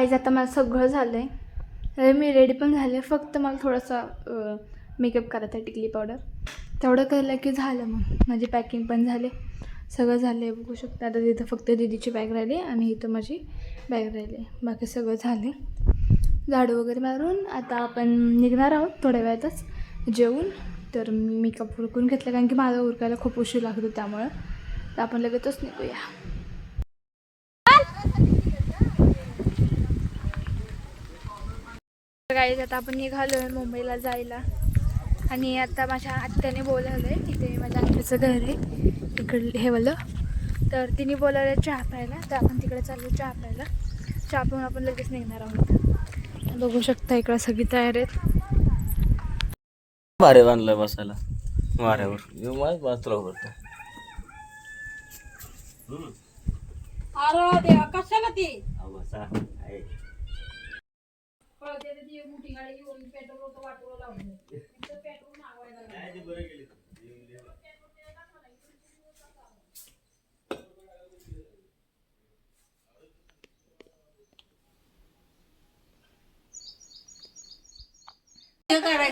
आज आता मला सगळं झालं आहे, मी रेडी पण झाले. फक्त मला थोडासा मेकअप करायचा, टिकली पावडर तेवढं केलं की झालं. मग माझी पॅकिंग पण झाले, सगळं झालं आहे. बघू शकता. आता तिथं फक्त दीदीची बॅग राहिली आणि इथं माझी बॅग राहिली, बाकी सगळं झाले. झाडू वगैरे मारून आता आपण निघणार आहोत थोड्या वेळातच जेवून. तर मी मेकअप उरकून घेतलं कारण की माझा उरकायला खूप उशीर लागतो, त्यामुळं तर आपण लगेचच निघूया. गाईज आता आपण निघालो आहे मुंबईला जायला. आणि आता माझ्या आत्याने बोलावलं आहे, इथे माझ्या आत्याचं घर आहे इकडे हेवालं. तर तिने बोलावलं आहे चहा प्यायला, तर आपण तिकडे चाललो चहा प्यायला. चहा पिऊन आपण लगेच निघणार आहोत. बघू शकता इकडं सगळी तयार आहेत. भारे बांधलं बसायला वाऱ्यावर वाचला होता. अरे देवा कशाला ती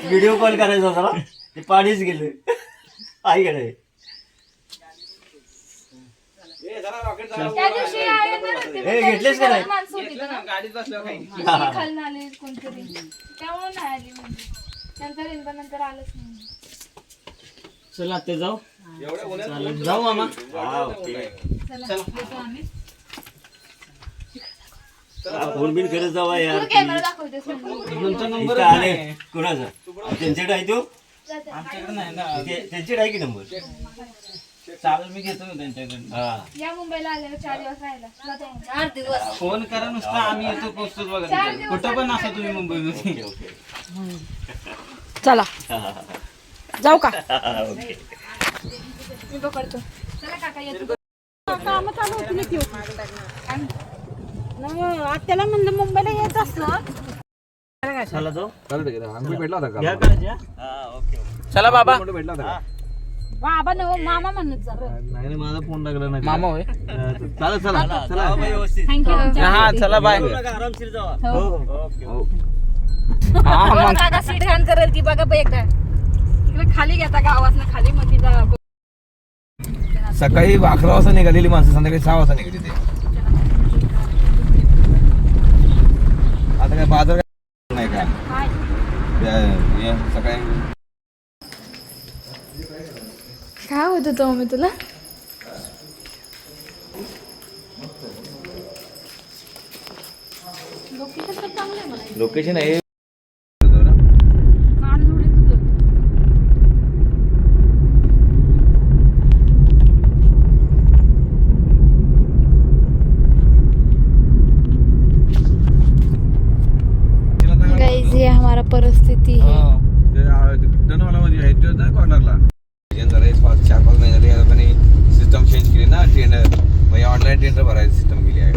व्हिडिओ कॉल करायचा होता ना, ते पाणीच गेले आईकडे. घेतलेच का नाही? खालून आले कोणतरी, त्यामुळे नाही आली. म्हणजे नंतर आलंच नाही. चला ते जाऊ जाऊ मामा. फोन बिन करत जावा यार. कॅमेरा दाखवतेस नंबर आले कुणाचा? त्यांच्याकडे आहे तो, त्यांच्याकडे आहे की नंबर? चालेल, मी घेतो त्यांच्याकडे. या मुंबईला आलेला 4 दिवस राहिला. 4 दिवस फोन करा नुसता, आम्ही येतो पोहोचतो बघा. कुठं पण असं तुम्ही मुंबईमध्ये. चला जाऊ का? मी पकडतो. चला काका येतो. काम चालू होती ना ती. आत्याला म्हणलं मुंबईला येत असलं. चला जाऊ. भेटला होता का? घ्या काळजी. चला बाबा. भेटला होता का? बाबा नव मामा म्हणत जा. नाही माझा फोन लागला नाही. मामा होय. चला चला चला व्यवस्थित. थँक्यू. हा चला बाय. आरामशीर जावा. हो. काका सीट घाण करेल ती बघा एकदा. इकडे खाली घेता गावात ना खाली मग तिला. सकाळी 11 वाजता निघालेली माणसं संध्याकाळी 6 वाजता निघाली ते. आता काय बाजार नाही का सकाळी? काय होत होतं मी तुला? लोकेशन आहे. गाइस ये हमारा परिस्थिती है. टनवालामध्ये आहे तो ना कॉर्नरला. 4-5 महिने झाले आपण सिस्टम चेंज केली ना टेंडर. मग ऑनलाईन टेंडर भरायची सिस्टम केली आहे.